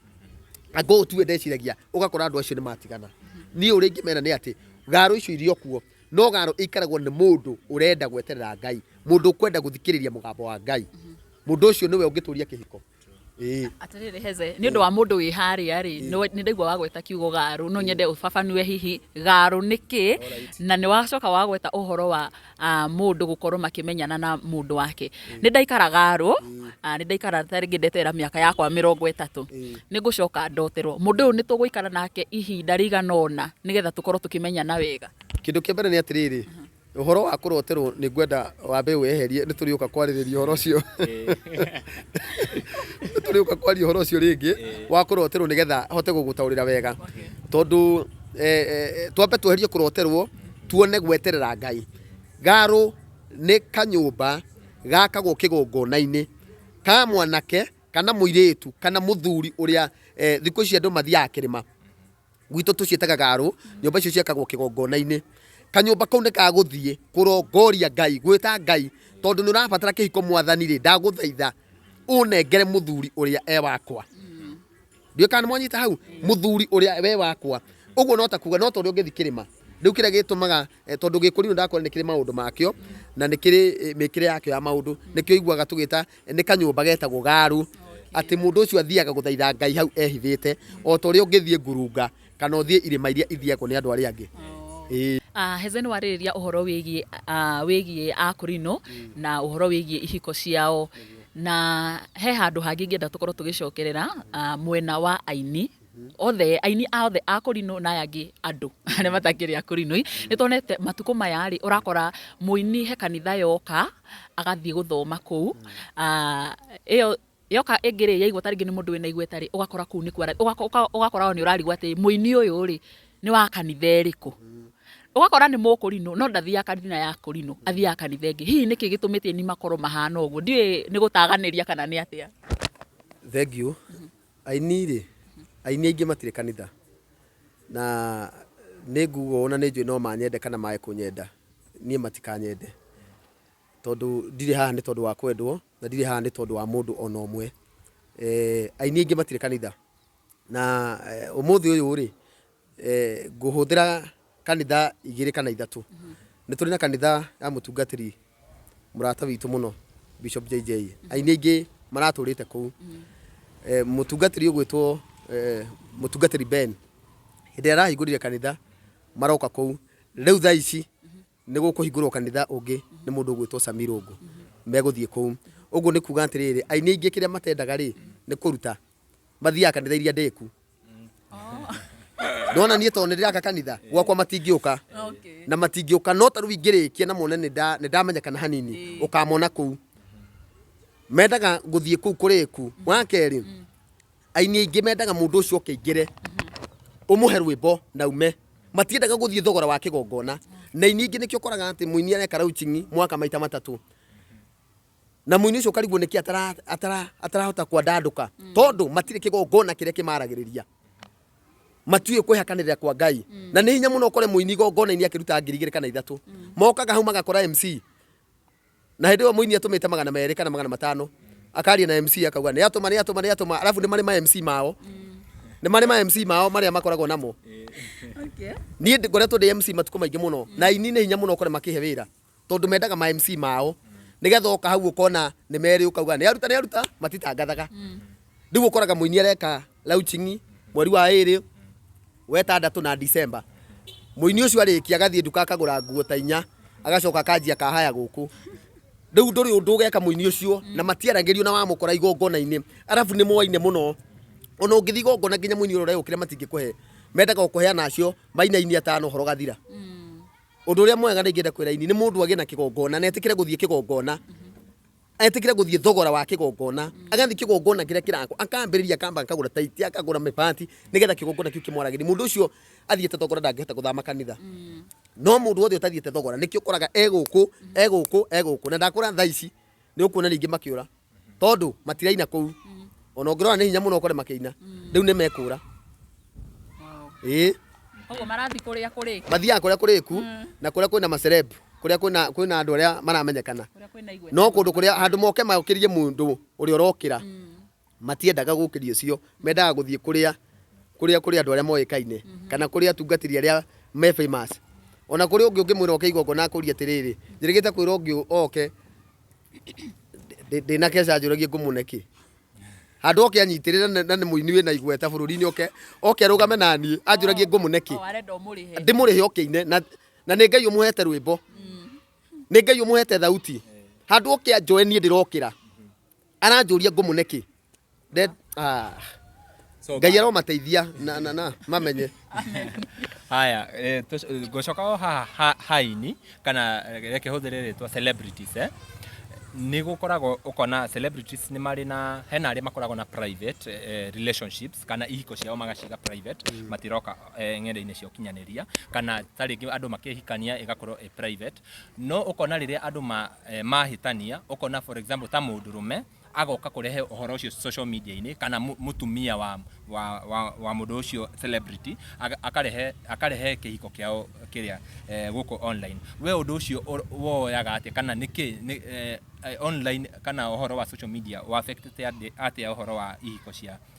ago tuwe ndeciragia ugakora andu acio ni matigana ni uringi mena ni ati garu icio irio kuo no garu ikaragwo ni mundu urenda gweterera Ngai mundu kwenda guthikiriria mugambo wa Ngai mundu ucio niwe ungituria kihiko atiriri heze ni undu wa mundu wi haria ri ni ndaigua wagweta kiugo garu no nyende ubabanue hihi garu niki na ni wacoka wagweta uhoro wa mundu gukorwo makimenyana na mundu wake ni ndaikara garu ni ndaikara taringi ndetera miaka yakwa 30 ni gucoka ndoterwo mundu ni tuguikara nake ihinda riganona nigetha tukorwo tukimenyana wega kindu kia mbere ni atiriri uhoro wa kuroterwo ni gwenda wambe weherie ni turiuka kwaririria uhoro ucio turiuka kwaria uhoro ucio ringi wa kuroterwo nigetha hote gugutaurira wega tondu twambe tweherie kuroterwo tuone gweterera Ngai garu ni kanyumba gakagwo kigongona-ini ka mwanake kana muiritu kana muthuri uria thiku ici andu mathiaga kirima gwitu tucietaga garu nyumba icio ciakagwo kigongona-ini kanyumba kau ni kaguthie kurongoria Ngai gwita Ngai tondu ni urabatara kihiko mwathani ri ndaguthaitha unengere muthuri uria e wakwa ndio kana mwanyita hau muthuri uria we wakwa uguo no ta kuga no tondu ngithi kirima riu kira gitumaga tondu Gĩkũyũ ndakora ni kiri maundu makio na ni kiri mikire yakio ya maundu nikio iguaga tugita ni kanyumba getagwo garu ati mundu ucio athiaga guthaitha Ngai hau ehithite o ta uria ungithie ngurunga kana uthie irima iria ithiagwo ni andu aria angi. Hezen waririria uhoro wigie akũrinũ na uhoro wigie ihiko ciao na he handu hangi ngenda tukorwo tugicokerera mwena wa aini othe aini othe akũrinũ na yangi andu aria matakiri akũrinũ ni tonete matuko maya ri urakora muini he kanitha yoka agathie guthoma kuu iyo yoka ingiri yaigwa taringi ni mundu wina igweta ri ugakora kuu ni kwara ugakora ni urarigwa ati muini uyu ri ni wa kanitha iriku ugakora ni mũkũrinũ no ndathia kanitha ya kũrinũ athia kanitha ingi hihi niki gitumite ni makoro mahana uguo ndiwe ni gutaganiria kana ni atia. Thank you. Aini aingi matire kanitha na ni ngugo ona ni njui no manyende kana mae kunyenda nie matikanyende tondu ndiri haha ni tondu wa kwendwo na ndiri haha ni tondu wa mundu ona omwe. Aini aingi matire kanitha na umuthi uyu ri nguhuthira kanitha igiri kana ithatu ni turi na kanitha ya mutungatiri murata witu muno Bishop JJ aini aingi maraturite kuu mutungatiri ugwitwo mutungatiri Ben hindi arahingurire kanitha maroka kuu riu thaa ici ni gukuhingurwo kanitha ungi ni mundu ugwitwo Samirungu meguthie kuu uguo ni kuga atiriri aini aingi kiria matendaga ri ni kuruta mathia kanitha iria ndeku ndona nie to ndiraka kanitha gwakwa matingiuka na matingiuka no taru ingirikia na mone ni ndamenyekana hanini ukamona kuu mendaga guthie kuu kuriku wa keri aini aingi mendaga mundu ucio keingire umuhe rwimbo na ume matiendaga guthie thogora wa kigongona na aini aingi nikio koraga ati muini areka rauchingi mwaka maita matatu na muini ucio karigwo niki atarahota kwandanduka tondu matire kigongona kiria kimaragiriria matuye kwihakanirira kwa Ngai na ni hinya muno ukore muini gongona-ini akiruta 2,000 kana 3 mokaga hau magakora MC na hindi muini atumite 200 kana 500 akaria na MC akauga ni atuma alafu ni mari ma MC mao ni mari ma MC mao maria makoragwo namo ni ngoretwo ndi MC matuko maingi muno na ini ni hinya muno ukore makihe wira tondu mendaga ma MC mao nigetha oka hau ukona ni meri ukauga ni aruta matitangathaga ndigo ukoraga muini areka launching mweri wa 2 wetandatu na December muini ucio arikia agathie nduka akagura nguo ta 4 agacoka kanjia kahaya guku riu nduri undu ugeka muini ucio na matiarangirio na wamukora igongona-ini arafu ni moine muno ona ungithi igongona nginya muini urore ukire matingikuhe mendaga ukuheana acio maina-ini 5 horo gathira undu uria mwega ni ngienda kwira ini ni mundu agie na kigongona na etikire guthie kigongona etikire guthie thogora wa kigongona agathi kigongona kiria kirako akambiriria kamba akagura taiti akagura mipati nigetha kigongona kiu kimwaragiri mundu ucio athiete thogora ndangihota guthama kanitha no mundu wothe utathiete thogora nikio koraga eguku na ndakura thaa ici ni ukuona ringi makiura tondu matiraina kuu ona ungirora ni hinya muno ukore makiina riu ni mekura ogo marathi kuria kuri mathia kuria kuriku na kuria kwina maceleb kuria kwina andu aria maramenyekana no kundu kuria handu moke maukiririe mundu uria urokira matiendaga gukirio cio mendaga guthie kuria andu aria moikaine kana kuria atungatiri aria me famous ona kuria ungi ungimwira oke igongona akuria atiriri njirigite kwira ungi oke ndina kesa njuragie ngumuneki handu oke anyitirira na ni muini wina igweta bururi-ini oke arugame nani anjuragie ngumuneki ndimurihe okeine na ni Ngai umuhete rwimbo ni Ngai umuhete thauti handu oke anjoe nie ndirokira aranjuria ngumuneki Ngai aromateithia na mamenye haya gocoka haini kana reke huthire ritwa celebrities ni gukoragwo ukona celebrities ni mari na hena aria makoragwo na private relationships kana ihiko ciao magaciga private matiroka ng'enda-ini cia ukinyaniria kana taringi andu makihikania igakorwo private no ukona riria andu mahitania ukona for example ta mundurume agoka kurehe uhoro ucio social media-ini kana mutumia wa mundu ucio celebrity akarehe kihiko kiao kiria guko online we undu ucio woyaga atia kana niki online kana uhoro wa social media wa affected atia uhoro wa ihiko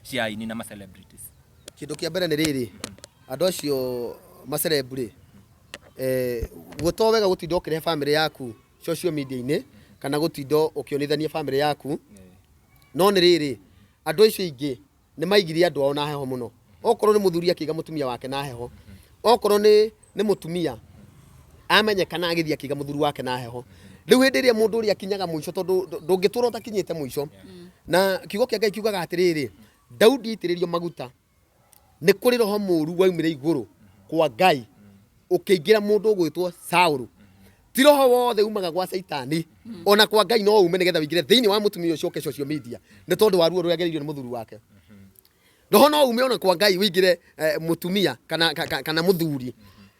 cia aini na ma celebrities kindu kia mbere ni riri andå acio macerebu rä guto wega gutinda ukirehe family yaku social media-inĩ kana gutinda ukionithania family yaku no nĩ rĩrĩ andũ acio ingĩ nĩ maigirie andũ ao na heho mũno okorwo nĩ mũthuri akiga mũtumia wake na heho okorwo nĩ mũtumia amenyekana agĩthiĩ akiga mũthuri wake na heho rĩu hĩndĩ ĩrĩa mũndũ ũrĩa akinyaga mũico tondũ ndũngĩtũra ũtakinyĩte mũico na kiugo kĩa Ngai kiugaga atĩrĩrĩ Daudi aitĩrĩrio maguta nĩ kũrĩ roho mũru waumire igũrũ kwa Ngai ũkĩingĩra mũndũ ũgwĩtwo Saũlũ ti roho wothe umaga gwa Saitani ona kwa Ngai no ume nĩgetha wĩingĩre thĩinĩ wa mũtumia ũcio ũke social media nĩ tondũ wa ruo rũrĩa agereirio nĩ mũthuri wake roho no ume ona kwa Ngai wĩingĩre mũtumia kana mũthuri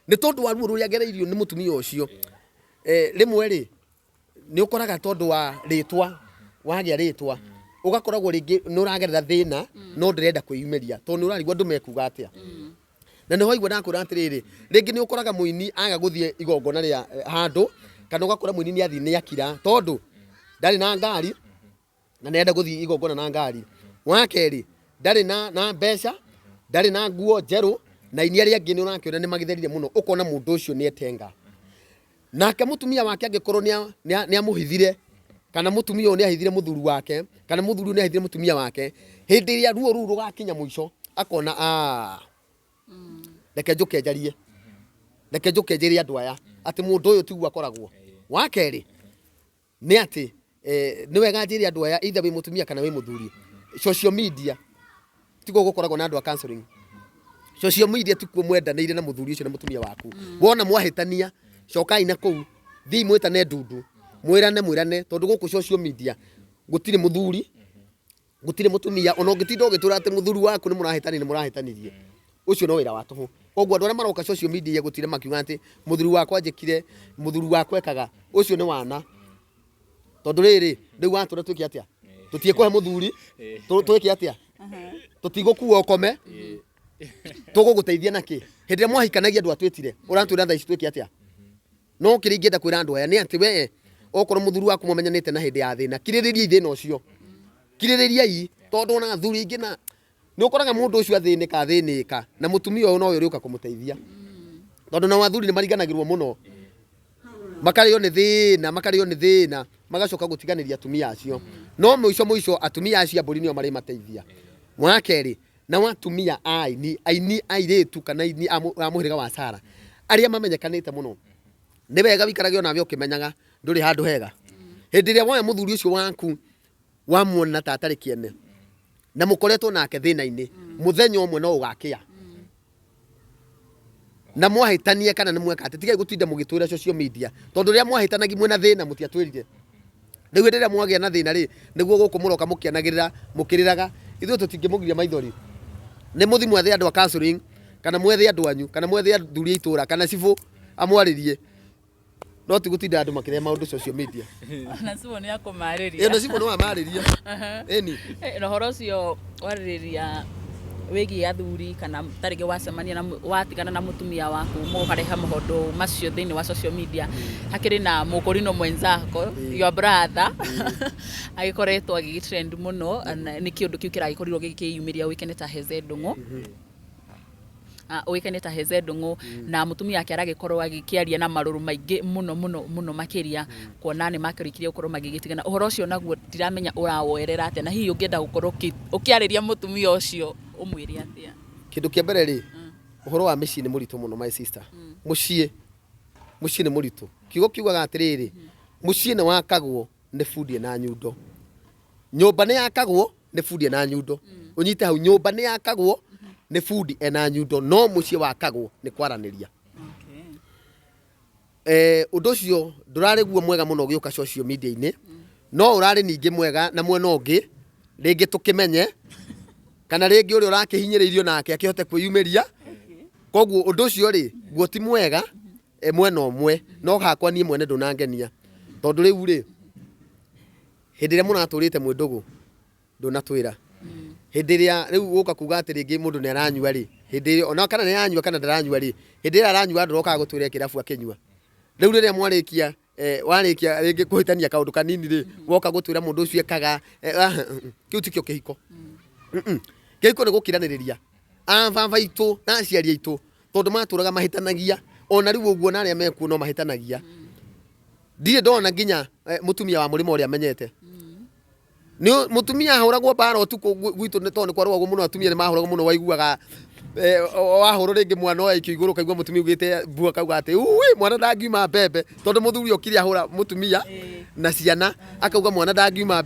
nĩ tondũ wa ruo rũrĩa agereirio nĩ mũtumia ũcio rĩmwe rĩ nĩ ũkoraga tondũ wa rĩtwa wagĩa rĩtwa ugakoragwo rĩngĩ nĩ ũragerera thĩna no ndĩrenda kwĩyumĩria tondũ nĩ ũrarigwa andũ mekuga atĩa na nĩ hoigua ndakwĩra atĩrĩrĩ rĩngĩ nĩ ũkoraga mũini aga gũthiĩ igongona rĩa handũ kana ũgakora mũini nĩ athiĩ nĩ akira tondũ ndarĩ na ngari na nĩenda gũthiĩ igongona na ngari wa kerĩ ndarĩ na mbeca ndarĩ na nguo njerũ na inia rĩa angĩ nĩ ũrakĩona nĩ magitherire mũno ũkona mũndũ ũcio nĩ etenga nake mũtumia wake angĩkorwo nĩ amũhithire kana mũtumia ũyũ nĩ ahithire mũthuri wake kana mũthuri ũyũ nĩ ahithire mũtumia wake hĩndĩ ĩrĩa ruo rũu rũgakinya mũico akona reke njũke njarie andũ aya atĩ mũndũ ũyũ tiguo akoragwo wa kerĩ nĩ atĩ nĩ wega njĩre andũ aya either wĩ mũtumia kana wĩ mũthuri social media tiguo gũkoragwo na andũ a counseling social media tikuo mwendanĩire na mũthuri ũcio na mũtumia waku wona mwahĩtania cokai na kũu thiĩ mwĩtane ndundu mwĩrane tondũ gũkũ social media gũtirĩ mũthuri gũtirĩ mũtumia ona ũngĩtinda ũgĩtũra atĩ mũthuri waku nĩ mũrahĩtanirie ucio no wĩra wa tũhũ koguo andũ arĩa maroka social media gũtire makiuga atĩ mũthuri wakwa njĩkire mũthuri wakwa ekaga ucio nĩ wana tondũ rĩrĩ rĩu watũra twĩke atĩa tũtiĩkũhe mũthuri twĩke atĩa tũtigũkuo ũkome tũgũgũteithia nakĩ hĩndĩ ĩrĩa mwahikanagia andũ atwĩtire ũratwĩra thaa ici twĩke atĩa no kĩrĩa ingĩenda kwĩra andũ aya nĩ atĩ we okorwo mũthuri waku mũmenyanĩte na hĩndĩ ya thĩna kirĩrĩriai thĩna ũcio kirĩrĩriai tondũ ona athuri ingĩ na nĩ ũkoraga mũndũ ũcio athĩnĩka na mũtumia ũyũ no we ũrĩũka kũmũteithia tondũ na athuri nĩ mariganagĩrwo mũno makarĩo nĩ thĩna magacoka gũtiganĩria atumia acio no mũico atumia acio mbũri nĩo marĩmateithia wa kerĩ na atumia aini airĩtu kana aini a mũhĩrĩga wa Sara arĩa mamenyekanĩte mũno nĩ wega wikarage onawe ũkĩmenyaga ndũrĩ handũ hega hĩndĩ ĩrĩa woya mũthuri ũcio waku wamuona ta atarĩ kĩene na mũkoretwo nake thĩna-inĩ mũthenya ũmwe no ũgakĩa na mwahĩtanie kana nĩ mweka atĩ tigai gũtinda mũgĩtwĩra social media tondũ rĩrĩa mwahĩtanagia mwĩna thĩna mũtiatwĩrire rĩu hĩndĩ ĩrĩa mwagĩa na thĩna rĩ nĩguo gũkũ mũroka mũkĩanagĩrĩra mũkĩrĩraga ithuĩ tũtingĩmũgiria maithori nĩ mũthi mwethe andũ a counseling kana mwethe andũ anyu kana mwethe athuri a itũra kana cibũ amwarĩrie no ti gũtinda andũ makĩrehe maũndũ social media na cibũ nĩ akũmarĩria na cibũ no amarĩria ĩni na ũhoro ũcio warĩrĩria wĩgiĩ athuri kana tarĩngĩ wacemania watigana na mũtumia waku mũkareha maũndũ macio thĩinĩ wa social media hakĩrĩ na mũkũrino mwenzako your brother agĩkoretwo agĩtrend mũno nĩ kĩũndũ kĩu kĩragĩkorirwo gĩkĩyumĩria ũĩkaine ta Heze Ndung'u ũĩkaine ta Heze Ndung'u na mũtumia wake aragĩkorwo agĩkĩaria na marũrũ maingĩ mũno makĩria kuona nĩ makĩrĩkirie gũkorwo magĩgĩtigana ũhoro ũcio naguo ndiramenya ũrawoerera atĩa na hihi ũngĩenda gũkorwo ũkĩarĩria mũtumia ũcio ũmwĩre atĩa kĩndũ kĩa mbere rĩ ũhoro wa mĩciĩ nĩ mũritũ mũno my sister mũciĩ nĩ mũritũ kiugo kiugaga atĩrĩrĩ mũciĩ nĩ wakagwo nĩ bundi na nyundo nyũmba nĩ yakagwo nĩ bundi na nyundo ũnyite hau nyũmba nĩ yakagwo nĩ bundi ena nyundo no mũciĩ wakagwo nĩ kwaranĩria ũndũ ũcio ndũrarĩ guo mwega mũno ũgĩũka social media-inĩ no ũrarĩ ningĩ mwega na mwena ũngĩ rĩngĩ tũkĩmenye kana rĩngĩ ũrĩa ũrakĩhinyĩrĩirio nake akĩhote kwĩyumĩria koguo ũndũ ũcio rĩ guo ti mwega mwena ũmwe no hakwa niĩ mwene ndũnangenia tondũ rĩu rĩ hĩndĩ ĩrĩa mũratũrĩte mwĩndũgũ ndũnatwĩra hĩndĩ ĩrĩa rĩu gũka kuga atĩ rĩngĩ mũndũ nĩ aranyua rĩ hĩndĩ ĩrĩa ona kana nĩ aranyua kana ndaranyua rĩ hĩndĩ ĩrĩa aranyua ndũrokaga gũtwĩra kĩrabu akĩnyua rĩu rĩrĩa mwarĩkia warĩkia rĩngĩ kũhĩtania kaũndũ kanini rĩ woka gũtwĩra mũndũ ũcio ekaga kĩu tikĩo kĩhiko kĩhiko nĩ gũkiranĩrĩria baba itu na aciari aitu tondu maturaga mahitanagia ona riu uguo na aria mekuo no mahitanagia ndire ndona nginya mutumia wa murimo uria menyete ni mutumia ahuragwo bara utuku gwitu ni tondu kwarwagwo muno atumia ni mahuragwo muno waiguaga wahoro ringi mwana oya ikio iguru kaigua mutumia ugite bua kauga ati ui mwana ndangiuma mbembe tondu muthuri okire ahura mutumia na ciana akauga mwana ndangiuma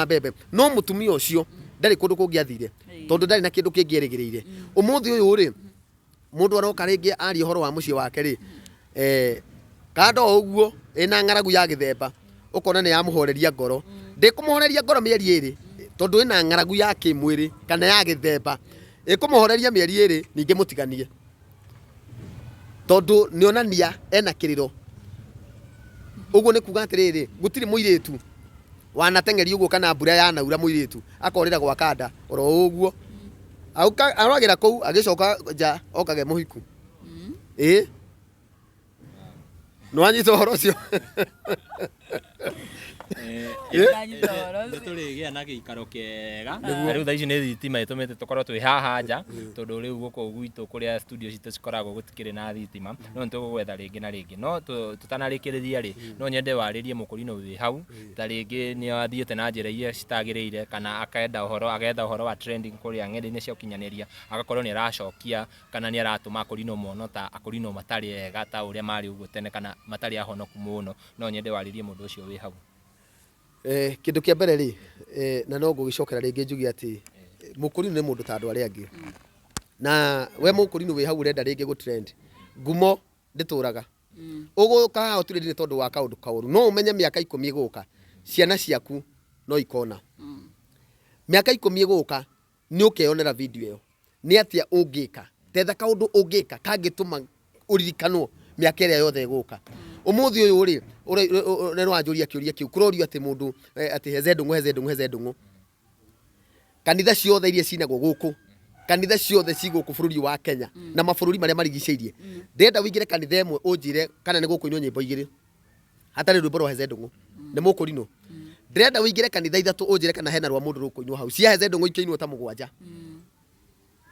mbembe no mutumia ucio ndari kundu kungiathire tondu ndari na kindu kingierigiriire umuthi uyu ri mundu aroka ringi ari horo wa mucie wake ri kando uguo ina ngaragu ya githemba ukona ni yamuhoreria ngoro ndikumuhoreria ngoro mieri iri tondu ina ngaragu ya kimwiri kana ya githemba ikumuhoreria mieri iri ninge mutiganie tondu nionania ena kiriro uguo ni kuga atiriri gutiri muiritu wanatengeri uguo kana mbura ya naura muiritu akorira gwa kanda oro uguo aragira kou agicoka ja okage muhiku no anyito horo cio turigia na giikaro kiega riu thaici ni thitima itumite tukorwo twi haha nja tondu riu guku gwitu kuria studio citu cikoragwo gutikiri na thitima no nitugwetha ringi na ringi no tutanarikiriria ri no nyende waririe mukurino wi hau ta ringi ni athiete na njira iria citagiriire kana agetha uhoro wa trending kuria ng'enda-ini cia ukinyaniria agakorwo ni aracokia kana ni aratuma akurino mono ta akurino matari ega ta uria mari uguo tene kana matari ahonoku muno no nyende waririe mundu ucio wi hau. Kindu kia mbere ri na no ngugicokera ringi njugi ati mukurino ni mundu ta andu aria angi na we mukurino wi hau urenda ringi go trend ngumo ndituraga uguka otire ndire tondu wa kaundu kauru no umenye miaka 10 iguka ciana ciaku no ikona miaka 10 iguka ni ukeyonera video iyo ni atia ungika tetha kaundu ungika kangituma uririkanwo miaka iria yothe iguka umuthi uyu ri rero anjuria kiuria kiu kurorio ati mundu ati heze ndungu kanitha ciothe iria cinagwo guku kanitha ciothe ciguku bururi wa Kenya na mabururi maria marigiceirie ndenda wingire kanitha emwe unjire kana ni gukuinwo nyimbo igiri hatari rwimbo rwa heze ndungu ni mukurino ndenda wingire kanitha ithatu unjire kana hena rwa mundu rukuinwo hau cia heze ndungu ikainwo ta mugwanja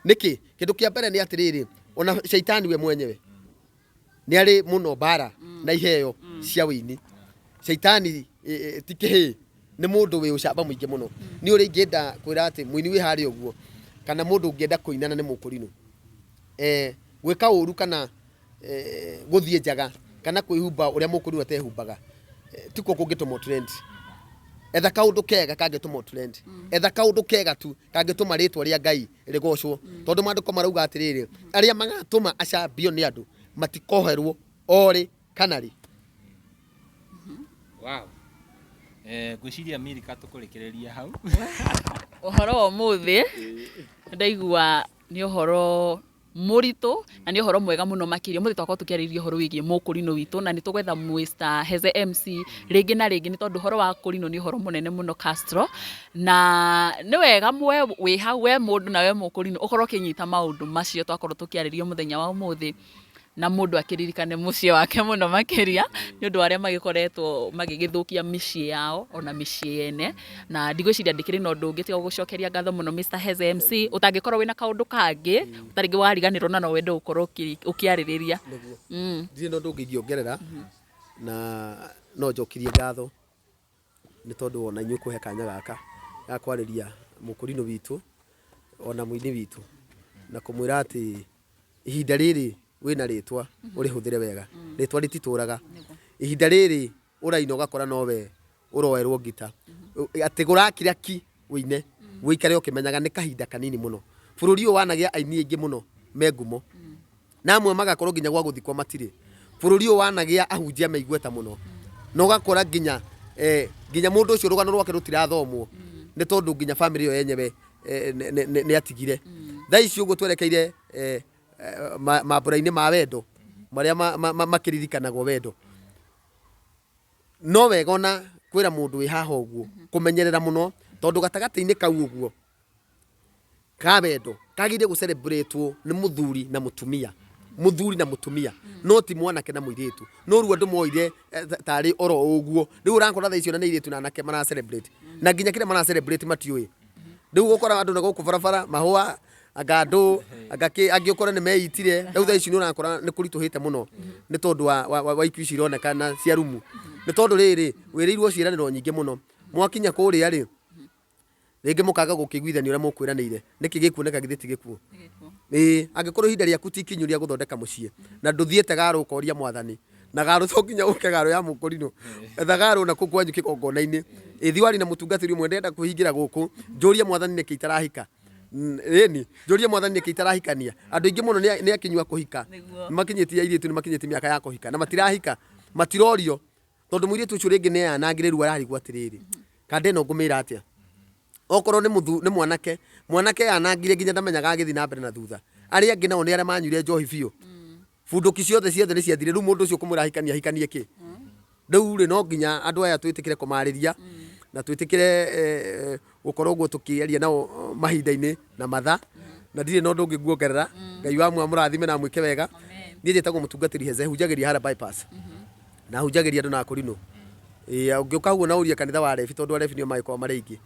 niki kindu kia mbere ni atiriri ona shaitani we mwenyewe ni ari muno bara na iheo cia wini shaitani tikihi ni mundu wi ucamba muingi muno ni uri ngenda kwira ati mwini wi hari uguo kana mundu ngenda kuinana ni mukurino gwika uru kana guthie njaga kana kwihumba uria mukurino atehumbaga tiko kungituma trend etha kaundu kega kangituma trend etha kaundu kega tu kangituma ritwa ria Ngai rigocwo tondu manduko marauga atiriri aria magatuma acambio ni andu matikoherwo ori kanari. Wow. Gwiciria Amerika tukurikireria hau. Uhoro umuthi ndaigua ni uhoro muritu na ni uhoro mwega muno makiria muthi twakwa tukiariria uhoro wigie mukurino witu na nitugwetha Mr. Heze MC ringi na ringi ni tondu uhoro wa kurino ni uhoro munene muno Castro na ni wega mwe wi hau we mundu na we mukurino ukorwo kinyita maundu macio twakorwo tukiariria muthenya wa umuthi na mundu akiririkane mucie wake muno makiria ni undu aria magikoretwo magigithukia micii yao ona micii yene na ndigwiciria ndikiri na undu ungi tiga gucokeria ngatho muno Mr. Heze MC utangikorwo wina kaundu kangi utaringi wariganirwo na no wende ukorwo ukiaririria ndire no undu ngiongerera na no njokirie ngatho ni tondu ona inyu kuhe kanya gaka ya kwariria mukurino witu ona muini witu na kumwira ati ihinda riri wina ritwa uri huthire wega ritwa ritituraga ihinda riri uraino gakora nowe uroerwo ngita ati gurakira ki wine wikare ukimenyaga ni kahinda kanini muno bururi uyu wanagia aini aingi muno mengumo namwe magakorwo nginya gwa guthikwa matiri bururi uyu wanagia ahunjia meigweta muno no gakora nginya mundu ucio rugano rwake rutirathomwo ni tondu nginya family yo yenyewe ni atigire thaici uguo twerekeire mabura-ini ma wendo maria makiririkanago wendo no wega ona kwira mundu wi haha uguo kumenyerera muno tondu gatagati-ini kau uguo ka wendo kagire gu celebrate ni muthuri na mutumia no ti mwanake na muiritu no ru andu moire tari oro uguo riu urakora thaicio na niiritu na anake mara celebrate na nginya kire mara celebrate matiui riu gukora andu na guku barabara mahua angandu angiokora ni meitire riu thaa ici ni urakora ni kurituhite muno ni tondu wa iku ici ironekana cia rumu ni tondu riri wirirwo ciiraniro nyingi muno mwakinya kuria ri ringi mukaga gukiguithania uria mukwiranire niki gikuoneka githiti gikuo angikorwo ihinda riaku ti kinyu ria guthondeka mucii na nduthiete garu ukoria mwathani na garu to nginya uke garu ya mukurino etha garu na kukwanyu kigongona-ini ithiwari na mutungatiri umwe ndenda kuhingira guku njuria mwathani niki itarahika eni njuria mwathani niki itarahikania andu ingi muno ni akinywa kuhika makinyitie airitu ni makinyitie miaka ya kuhika na matirahika matirorio tondu muiritu ucio ringi ni anangiriru ararigwo atiriri kande no ngumira atia okorwo ni mwanake anangire nginya ndamenyaga agithi na mbere na thutha aria angi nao ni aria manyuire njohi biu bunduki ciothe ni ciathire riu mundu ucio kumurahikania hikanie ki riu ri no nginya andu aya twitikire kumariria na twitikire gukorwo guo tukiaria nao mahinda-ini na matha na ndire no ndungi guongerera ngai wa murathime na mwike wega nie njitagwo mutungatiri heze hunjagiria hara bypass na hunjagiria andu na kurino ungiuka huo na uria kanitha wa refi tondu refi nio maiko mari ingi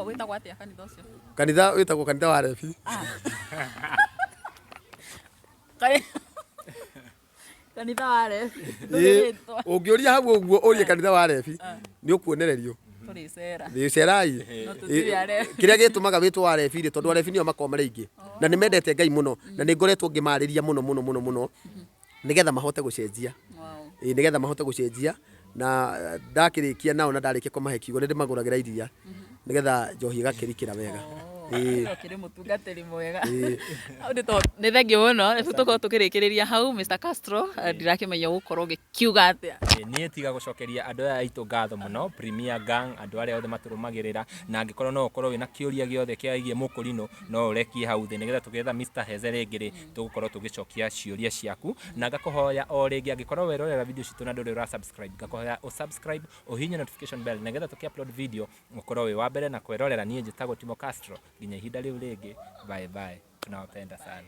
witagwo atia kanitha ucio kanitha witagwo kanitha wa refi kanitha wa refi ungiuria hau uguo urie kanitha wa refi ni ukuonererio ni cerai kiria gitumaga witwo wa refi ri tondu wa refi nio maiko mari ingi na nimendete ngai muno na ni ngoretwo ngimariria muno nigetha mahote gucenjia nigetha mahote gucenjia na ndakirikia nao na ndarikia kumahe kiugo ndi maguragira iria nigetha njohi igakirikira wega kiri mutungatiri mwega ni thengio muno tuko tukirikiriria hau Mr Castro ndirakimenya gukorwo gikiuga atia nie tiga gucokeria andu aya aitu ngatho muno Premier Gang andu aria othe maturumagirira na angikorwo no ukorwo wina kiuria giothe kiagie mukurino no urekie hau thi nigetha tugetha Mr Heze ringiri tugukorwo tugicokia ciuria ciaku na ngakuhoya o ringi angikorwo werorera video citu na nduri ra subscribe ngakuhoya o subscribe o hinya notification bell nigetha tuki-upload video ukorwo wi wa mbere na kwerorera nie njitagwo Timo Castro nginya ihinda riu ringi bye bye tunawapenda sana.